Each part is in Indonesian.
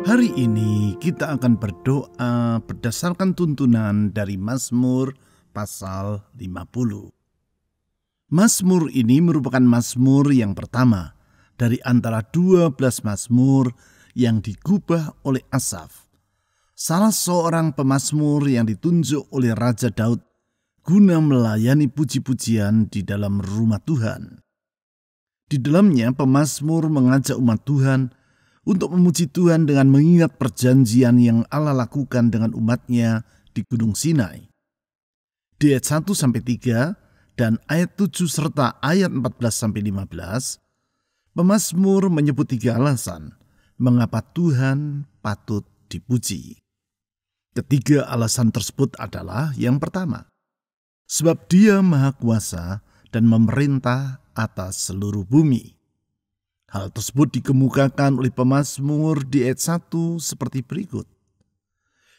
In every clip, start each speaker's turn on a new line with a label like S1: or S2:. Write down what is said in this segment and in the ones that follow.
S1: Hari ini kita akan berdoa berdasarkan tuntunan dari Mazmur pasal 50. Mazmur ini merupakan mazmur yang pertama dari antara 12 mazmur yang digubah oleh Asaf, salah seorang pemazmur yang ditunjuk oleh Raja Daud guna melayani puji-pujian di dalam rumah Tuhan. Di dalamnya pemazmur mengajak umat Tuhan untuk memuji Tuhan dengan mengingat perjanjian yang Allah lakukan dengan umatnya di Gunung Sinai. Di ayat 1-3 dan ayat 7 serta ayat 14-15, pemazmur menyebut 3 alasan mengapa Tuhan patut dipuji. Ketiga alasan tersebut adalah yang pertama, sebab Dia Maha Kuasa dan memerintah atas seluruh bumi. Hal tersebut dikemukakan oleh pemazmur di ayat 1 seperti berikut.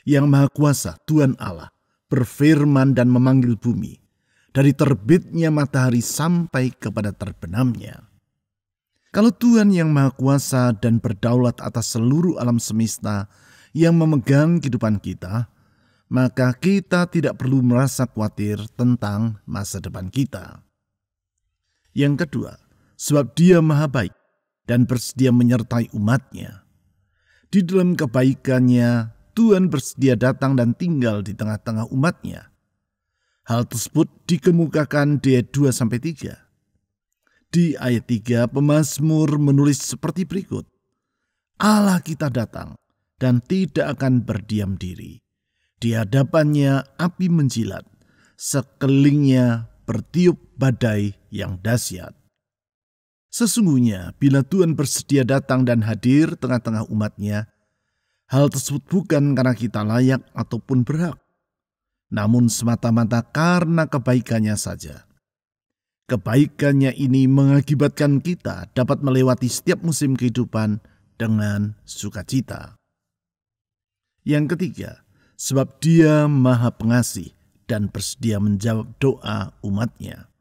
S1: Yang Maha Kuasa, Tuhan Allah, berfirman dan memanggil bumi, dari terbitnya matahari sampai kepada terbenamnya. Kalau Tuhan yang Maha Kuasa dan berdaulat atas seluruh alam semesta yang memegang kehidupan kita, maka kita tidak perlu merasa khawatir tentang masa depan kita. Yang kedua, sebab Dia Maha Baik dan bersedia menyertai umatnya. Di dalam kebaikannya, Tuhan bersedia datang dan tinggal di tengah-tengah umatnya. Hal tersebut dikemukakan di ayat 2-3. Di ayat 3, pemazmur menulis seperti berikut. Allah kita datang dan tidak akan berdiam diri. Di hadapannya api menjilat, sekelilingnya bertiup badai yang dahsyat. Sesungguhnya bila Tuhan bersedia datang dan hadir tengah-tengah umatnya, hal tersebut bukan karena kita layak ataupun berhak, namun semata-mata karena kebaikannya saja. Kebaikannya ini mengakibatkan kita dapat melewati setiap musim kehidupan dengan sukacita. Yang ketiga, sebab Dia Maha Pengasih dan bersedia menjawab doa umatnya.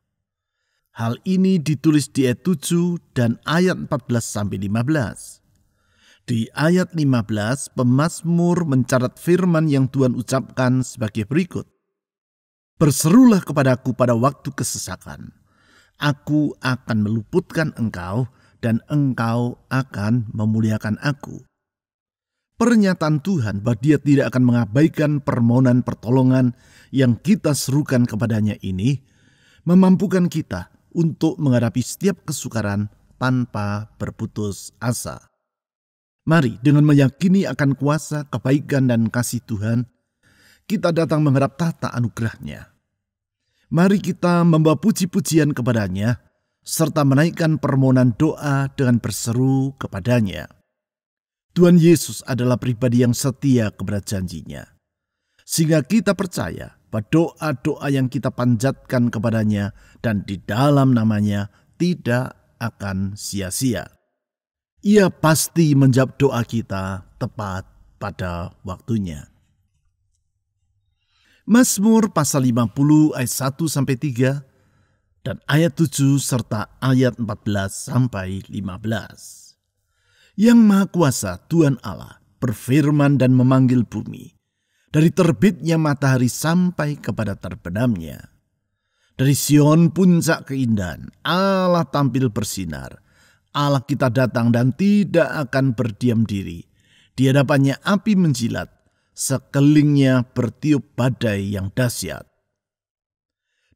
S1: Hal ini ditulis di ayat 7 dan ayat 14-15. Di ayat 15, pemazmur mencatat firman yang Tuhan ucapkan sebagai berikut. Berserulah kepadaku pada waktu kesesakan. Aku akan meluputkan engkau dan engkau akan memuliakan aku. Pernyataan Tuhan bahwa Dia tidak akan mengabaikan permohonan pertolongan yang kita serukan kepadanya ini memampukan kita untuk menghadapi setiap kesukaran tanpa berputus asa. Mari dengan meyakini akan kuasa, kebaikan, dan kasih Tuhan, kita datang menghadap tahta anugerah-Nya. Mari kita membawa puji-pujian kepadanya, serta menaikkan permohonan doa dengan berseru kepadanya. Tuhan Yesus adalah pribadi yang setia kepada janji-Nya, sehingga kita percaya bahwa doa-doa yang kita panjatkan kepadanya dan di dalam namanya tidak akan sia-sia. Ia pasti menjawab doa kita tepat pada waktunya. Mazmur pasal 50 ayat 1-3 dan ayat 7 serta ayat 14-15. Yang Maha Kuasa Tuhan Allah berfirman dan memanggil bumi, dari terbitnya matahari sampai kepada terbenamnya. Dari Sion puncak keindahan, Allah tampil bersinar. Allah kita datang dan tidak akan berdiam diri. Di hadapannya api menjilat, sekelilingnya bertiup badai yang dahsyat.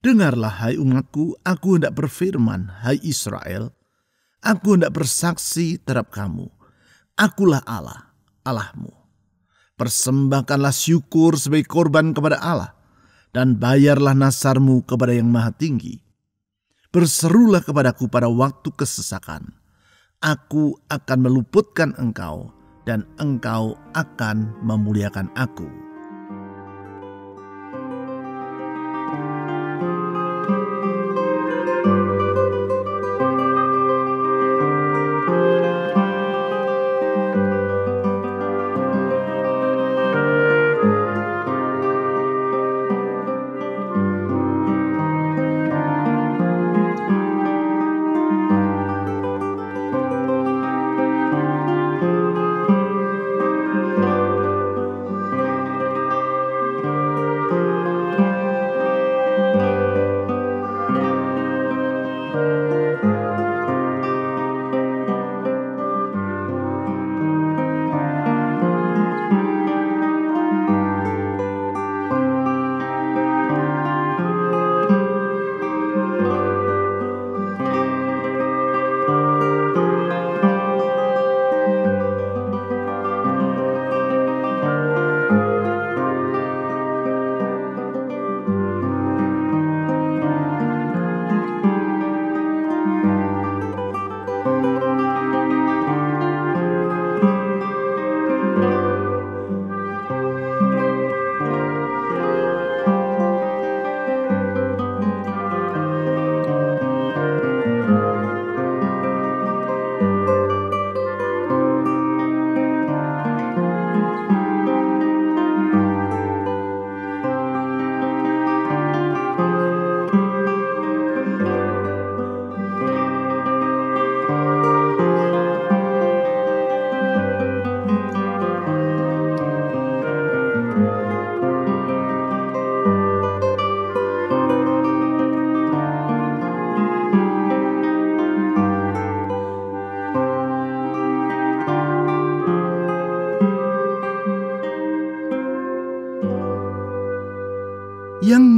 S1: Dengarlah hai umatku, aku hendak berfirman, hai Israel. Aku hendak bersaksi terhadap kamu. Akulah Allah, Allahmu. Persembahkanlah syukur sebagai korban kepada Allah, dan bayarlah nasarmu kepada Yang Maha Tinggi. Berserulah kepadaku pada waktu kesesakan. Aku akan meluputkan engkau, dan engkau akan memuliakan aku.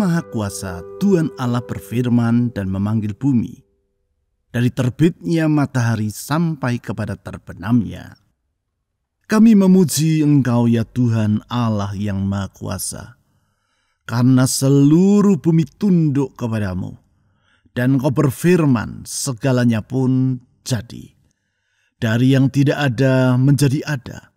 S1: Maha Kuasa, Tuhan Allah berfirman dan memanggil bumi, dari terbitnya matahari sampai kepada terbenamnya. Kami memuji Engkau ya Tuhan Allah yang Maha Kuasa, karena seluruh bumi tunduk kepadamu, dan Engkau berfirman segalanya pun jadi. Dari yang tidak ada menjadi ada.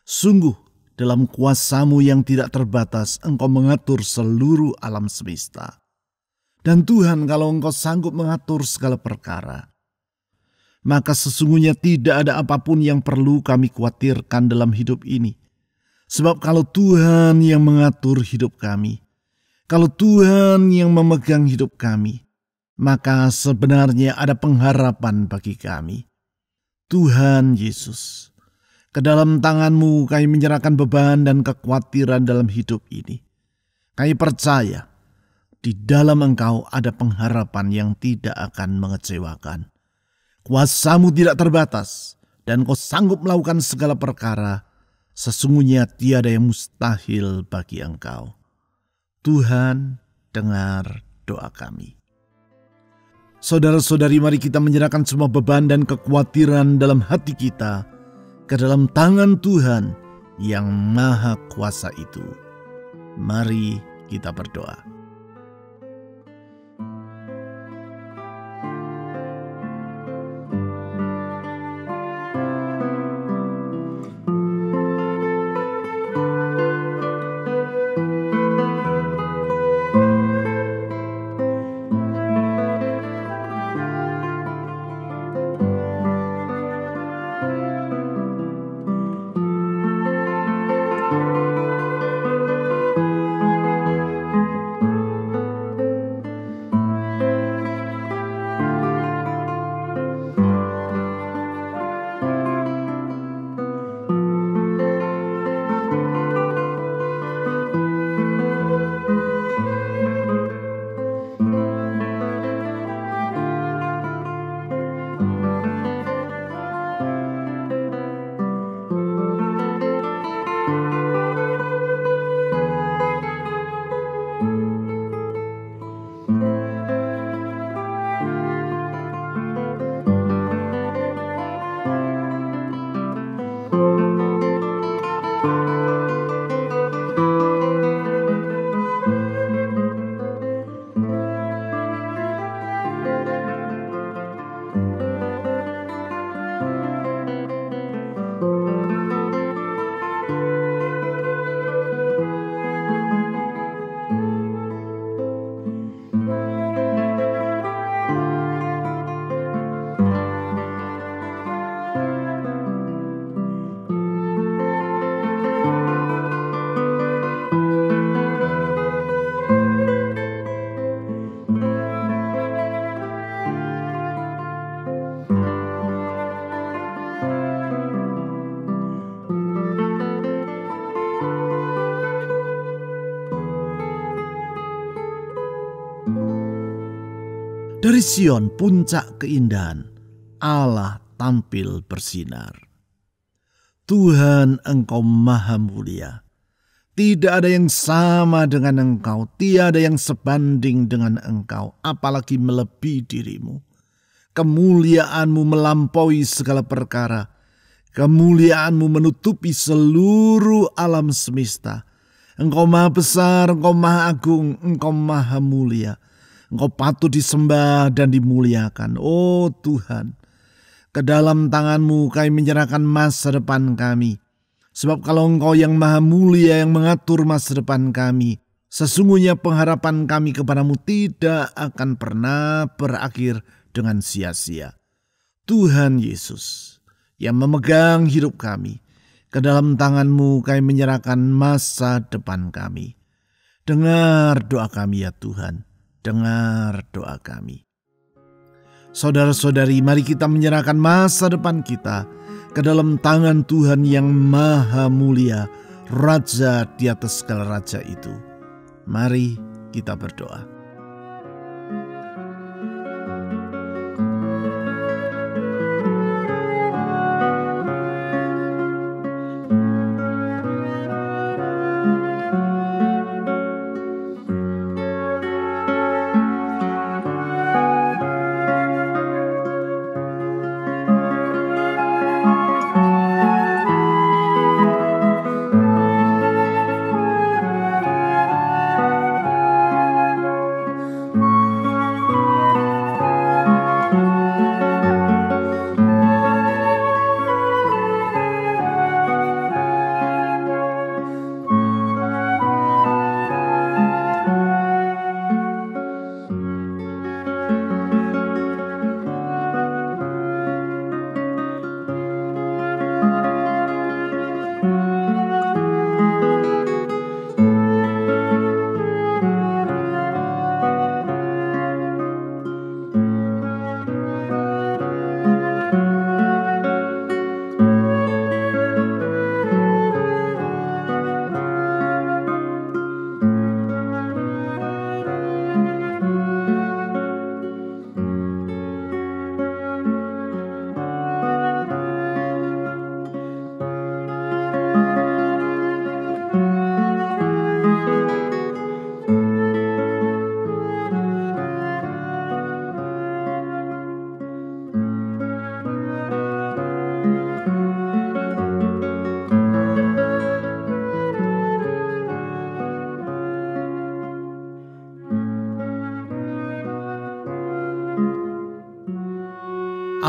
S1: Sungguh dalam kuasa-Mu yang tidak terbatas Engkau mengatur seluruh alam semesta. Dan Tuhan, kalau Engkau sanggup mengatur segala perkara, maka sesungguhnya tidak ada apapun yang perlu kami khawatirkan dalam hidup ini. Sebab kalau Tuhan yang mengatur hidup kami, kalau Tuhan yang memegang hidup kami, maka sebenarnya ada pengharapan bagi kami. Tuhan Yesus, ke dalam tangan-Mu kami menyerahkan beban dan kekhawatiran dalam hidup ini. Kami percaya di dalam Engkau ada pengharapan yang tidak akan mengecewakan. Kuasa-Mu tidak terbatas, dan Engkau sanggup melakukan segala perkara. Sesungguhnya tiada yang mustahil bagi Engkau. Tuhan, dengar doa kami. Saudara-saudari, mari kita menyerahkan semua beban dan kekhawatiran dalam hati kita ke dalam tangan Tuhan yang Maha Kuasa itu. Mari kita berdoa. Dari Sion, puncak keindahan, Allah tampil bersinar. Tuhan, Engkau maha mulia. Tidak ada yang sama dengan Engkau, tiada yang sebanding dengan Engkau, apalagi melebihi dirimu. Kemuliaan-Mu melampaui segala perkara. Kemuliaan-Mu menutupi seluruh alam semesta. Engkau maha besar, Engkau maha agung, Engkau maha mulia. Engkau patut disembah dan dimuliakan. Oh Tuhan, ke dalam tangan-Mu kami menyerahkan masa depan kami. Sebab kalau Engkau yang maha mulia yang mengatur masa depan kami, sesungguhnya pengharapan kami kepadamu tidak akan pernah berakhir dengan sia-sia. Tuhan Yesus yang memegang hidup kami, ke dalam tangan-Mu kami menyerahkan masa depan kami. Dengar doa kami ya Tuhan. Dengar doa kami. Saudara-saudari, mari kita menyerahkan masa depan kita ke dalam tangan Tuhan yang maha mulia, Raja di atas segala raja itu. Mari kita berdoa.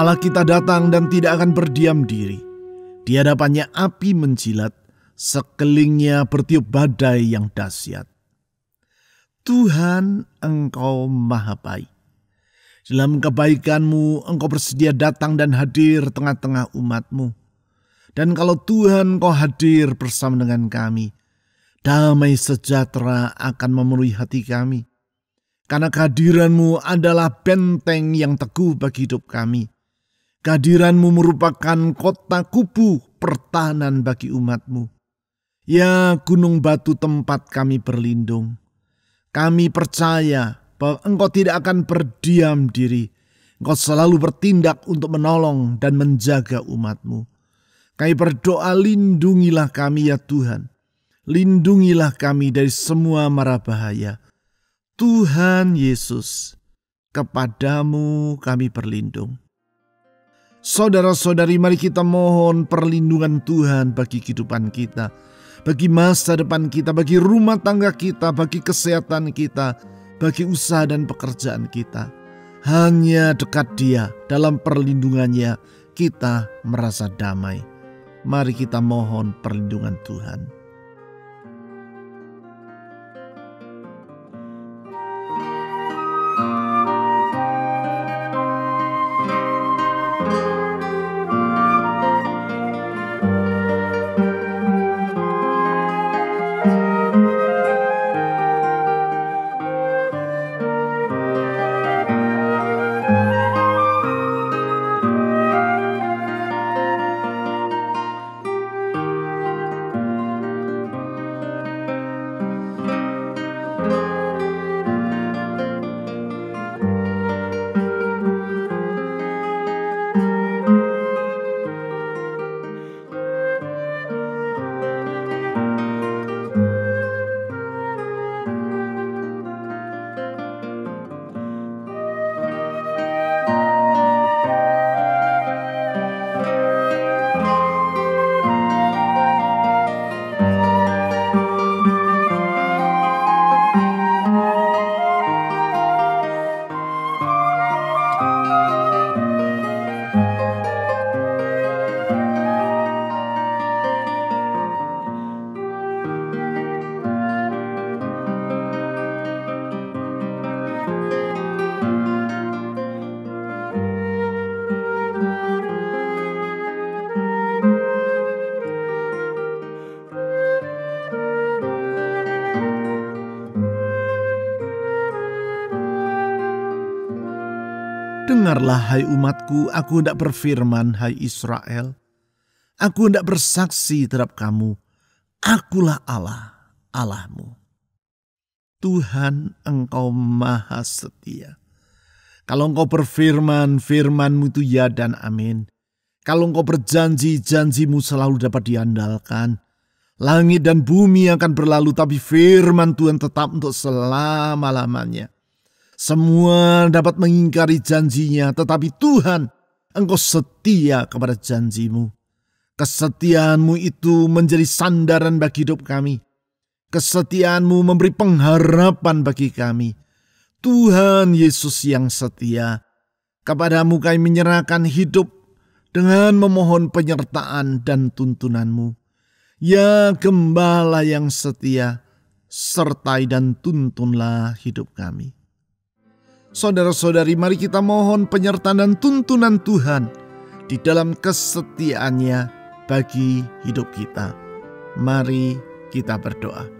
S1: Allah kita datang dan tidak akan berdiam diri. Di hadapannya api menjilat, sekelilingnya bertiup badai yang dahsyat. Tuhan, Engkau maha baik. Dalam kebaikan-Mu, Engkau bersedia datang dan hadir tengah-tengah umat-Mu. Dan kalau Tuhan Engkau hadir bersama dengan kami, damai sejahtera akan memenuhi hati kami. Karena kehadiran-Mu adalah benteng yang teguh bagi hidup kami. Kehadiran-Mu merupakan kota kubu pertahanan bagi umat-Mu. Ya gunung batu tempat kami berlindung. Kami percaya bahwa Engkau tidak akan berdiam diri. Engkau selalu bertindak untuk menolong dan menjaga umat-Mu. Kami berdoa, lindungilah kami ya Tuhan. Lindungilah kami dari semua mara bahaya. Tuhan Yesus, kepadamu kami berlindung. Saudara-saudari, mari kita mohon perlindungan Tuhan bagi kehidupan kita, bagi masa depan kita, bagi rumah tangga kita, bagi kesehatan kita, bagi usaha dan pekerjaan kita. Hanya dekat Dia, dalam perlindungannya kita merasa damai. Mari kita mohon perlindungan Tuhan. Dengarlah hai umatku, aku hendak berfirman hai Israel. Aku hendak bersaksi terhadap kamu, akulah Allah, Allahmu. Tuhan, Engkau maha setia. Kalau Engkau berfirman, firman-Mu itu ya dan amin. Kalau Engkau berjanji, janji-Mu selalu dapat diandalkan. Langit dan bumi akan berlalu, tapi firman Tuhan tetap untuk selama-lamanya. Semua dapat mengingkari janjinya, tetapi Tuhan, Engkau setia kepada janji-Mu. Kesetiaan-Mu itu menjadi sandaran bagi hidup kami. Kesetiaan-Mu memberi pengharapan bagi kami. Tuhan Yesus yang setia, kepadamu kami menyerahkan hidup dengan memohon penyertaan dan tuntunan-Mu. Ya Gembala yang setia, sertai dan tuntunlah hidup kami. Saudara-saudari, mari kita mohon penyertaan dan tuntunan Tuhan di dalam kesetiaannya bagi hidup kita. Mari kita berdoa.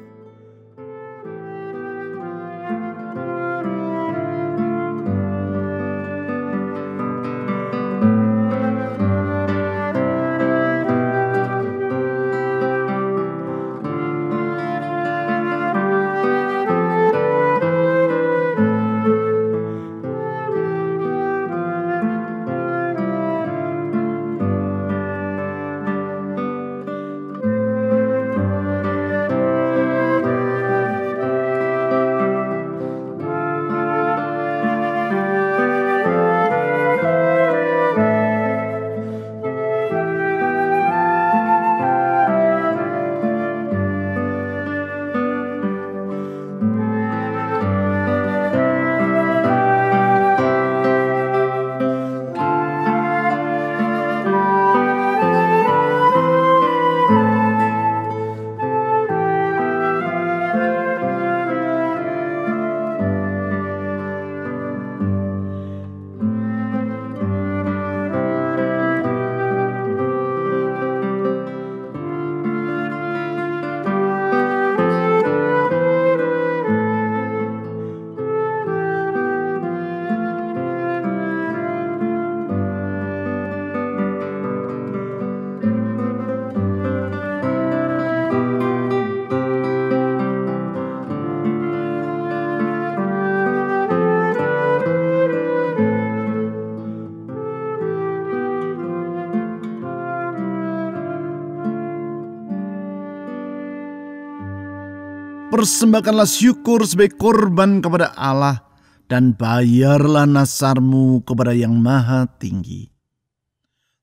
S1: persembahkanlah syukur sebagai korban kepada Allah, dan bayarlah nasarmu kepada Yang Maha Tinggi.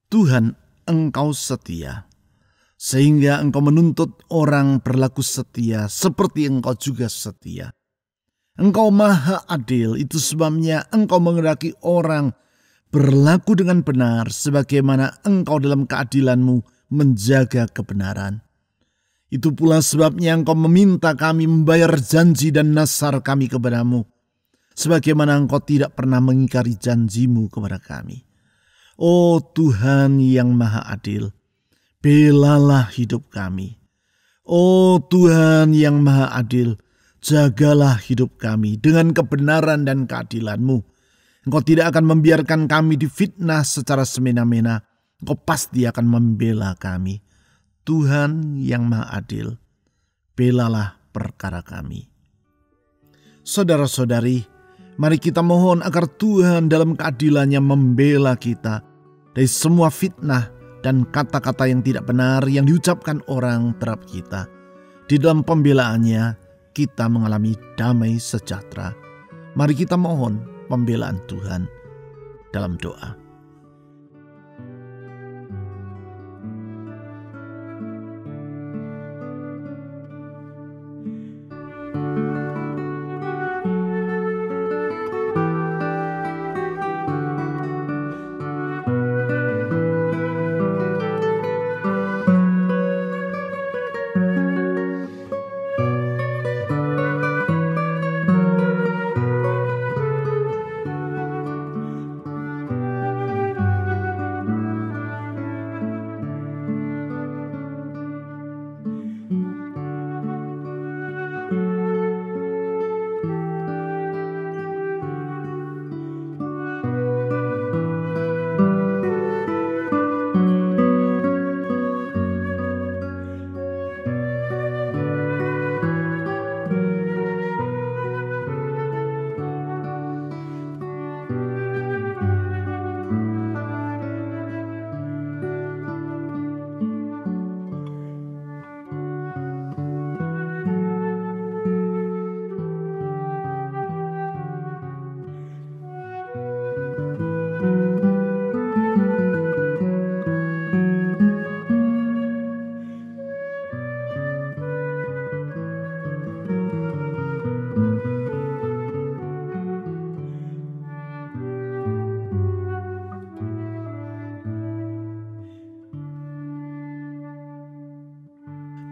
S1: Tuhan, Engkau setia, sehingga Engkau menuntut orang berlaku setia seperti Engkau juga setia. Engkau Maha Adil, itu sebabnya Engkau menghendaki orang berlaku dengan benar sebagaimana Engkau dalam keadilan-Mu menjaga kebenaran. Itu pula sebabnya Engkau meminta kami membayar janji dan nasar kami kepadamu, sebagaimana Engkau tidak pernah mengingkari janji-Mu kepada kami. Oh Tuhan yang Maha Adil, belalah hidup kami. Oh Tuhan yang Maha Adil, jagalah hidup kami dengan kebenaran dan keadilan-Mu. Engkau tidak akan membiarkan kami difitnah secara semena-mena. Engkau pasti akan membela kami. Tuhan yang Maha Adil, belalah perkara kami. Saudara-saudari, mari kita mohon agar Tuhan dalam keadilannya membela kita dari semua fitnah dan kata-kata yang tidak benar yang diucapkan orang terhadap kita. Di dalam pembelaannya, kita mengalami damai sejahtera. Mari kita mohon pembelaan Tuhan dalam doa.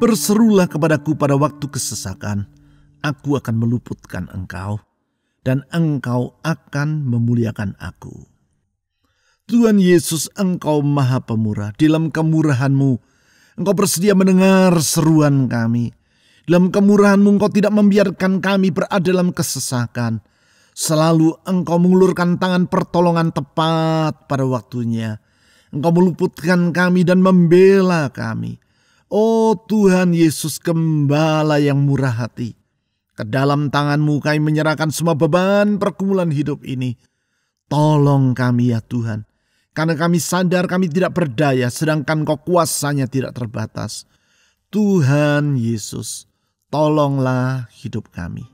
S1: Berserulah kepadaku pada waktu kesesakan, aku akan meluputkan engkau, dan engkau akan memuliakan aku. Tuhan Yesus, Engkau Maha Pemurah. Dalam kemurahan-Mu, Engkau bersedia mendengar seruan kami. Dalam kemurahan-Mu, Engkau tidak membiarkan kami berada dalam kesesakan. Selalu Engkau mengulurkan tangan pertolongan tepat pada waktunya. Engkau meluputkan kami dan membela kami. Oh Tuhan Yesus, Gembala yang murah hati, ke dalam tangan-Mu kami menyerahkan semua beban pergumulan hidup ini. Tolong kami ya Tuhan, karena kami sadar kami tidak berdaya, sedangkan Kau kuasanya tidak terbatas. Tuhan Yesus, tolonglah hidup kami.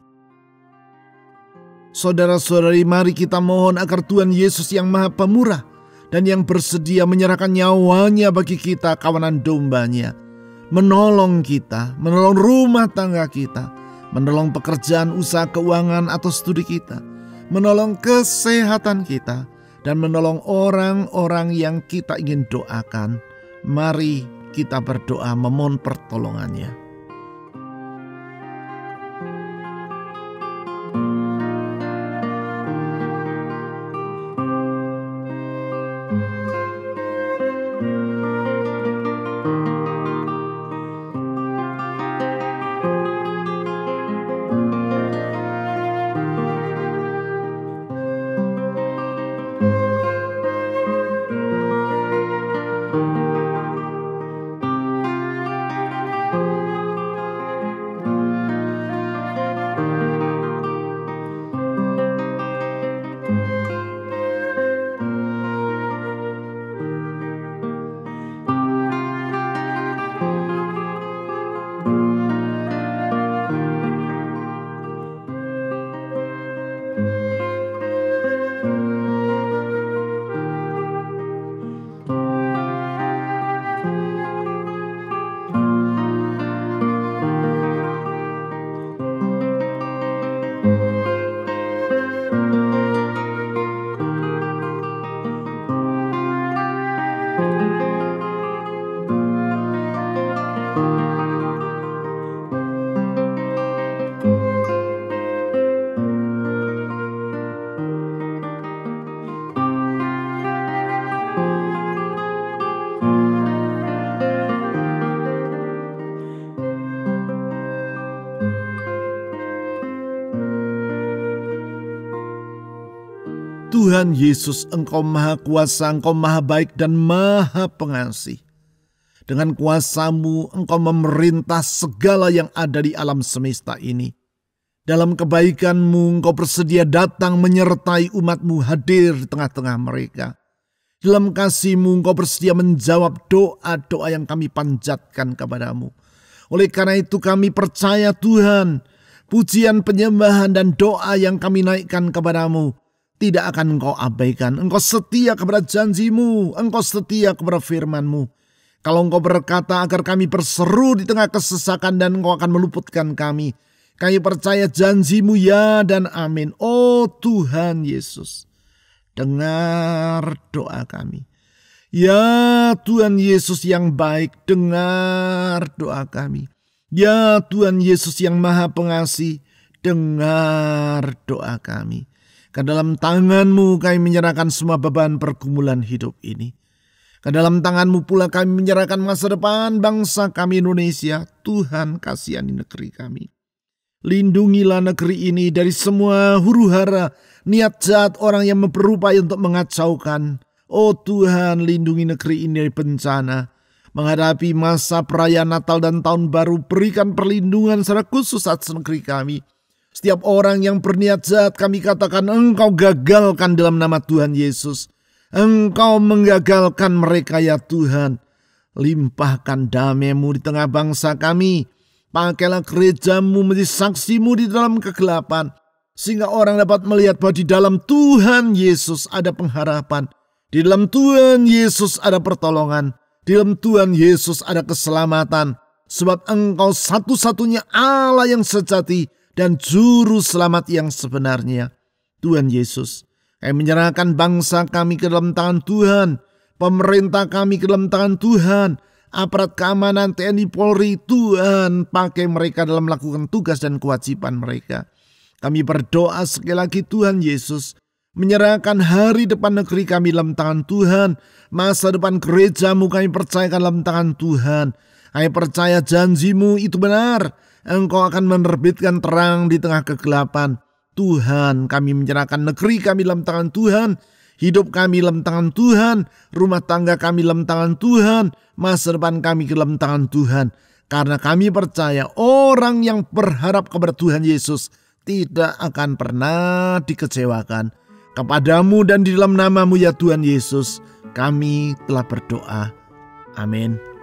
S1: Saudara-saudari, mari kita mohon agar Tuhan Yesus yang Maha Pemurah dan yang bersedia menyerahkan nyawanya bagi kita, kawanan domba-Nya, menolong kita, menolong rumah tangga kita, menolong pekerjaan, usaha keuangan atau studi kita, menolong kesehatan kita, dan menolong orang-orang yang kita ingin doakan. Mari kita berdoa memohon pertolongannya. Tuhan Yesus, Engkau Maha Kuasa, Engkau Maha Baik dan Maha Pengasih. Dengan kuasa-Mu Engkau memerintah segala yang ada di alam semesta ini. Dalam kebaikan-Mu Engkau bersedia datang menyertai umat-Mu, hadir di tengah-tengah mereka. Dalam kasih-Mu Engkau bersedia menjawab doa-doa yang kami panjatkan kepada-Mu. Oleh karena itu kami percaya Tuhan, pujian, penyembahan dan doa yang kami naikkan kepada-Mu tidak akan Engkau abaikan. Engkau setia kepada janji-Mu, Engkau setia kepada firman-Mu. Kalau Engkau berkata agar kami berseru di tengah kesesakan dan Engkau akan meluputkan kami, kami percaya janji-Mu ya dan amin. Oh Tuhan Yesus, dengar doa kami. Ya Tuhan Yesus yang baik, dengar doa kami. Ya Tuhan Yesus yang Maha Pengasih, dengar doa kami. Ke dalam tangan-Mu kami menyerahkan semua beban pergumulan hidup ini. Ke dalam tangan-Mu pula kami menyerahkan masa depan bangsa kami Indonesia. Tuhan, kasihani negeri kami. Lindungilah negeri ini dari semua huru-hara, niat jahat orang yang berupaya untuk mengacaukan. Oh Tuhan, lindungi negeri ini dari bencana. Menghadapi masa perayaan Natal dan Tahun Baru, berikan perlindungan secara khusus atas negeri kami. Setiap orang yang berniat jahat kami katakan Engkau gagalkan dalam nama Tuhan Yesus. Engkau menggagalkan mereka ya Tuhan. Limpahkan damai-Mu di tengah bangsa kami. Pakailah gereja-Mu menjadi saksi-Mu di dalam kegelapan. Sehingga orang dapat melihat bahwa di dalam Tuhan Yesus ada pengharapan. Di dalam Tuhan Yesus ada pertolongan. Di dalam Tuhan Yesus ada keselamatan. Sebab Engkau satu-satunya Allah yang sejati dan juru selamat yang sebenarnya. Tuhan Yesus, kami menyerahkan bangsa kami ke dalam tangan Tuhan. Pemerintah kami ke dalam tangan Tuhan. Aparat keamanan TNI Polri, Tuhan pakai mereka dalam melakukan tugas dan kewajiban mereka. Kami berdoa sekali lagi Tuhan Yesus, menyerahkan hari depan negeri kami dalam tangan Tuhan. Masa depan gereja-Mu kami percayakan dalam tangan Tuhan. Kami percaya janji-Mu itu benar. Engkau akan menerbitkan terang di tengah kegelapan. Tuhan, kami menyerahkan negeri kami dalam tangan Tuhan. Hidup kami dalam tangan Tuhan. Rumah tangga kami dalam tangan Tuhan. Masa depan kami dalam tangan Tuhan. Karena kami percaya orang yang berharap kepada Tuhan Yesus tidak akan pernah dikecewakan. Kepadamu dan di dalam nama-Mu ya Tuhan Yesus, kami telah berdoa. Amin.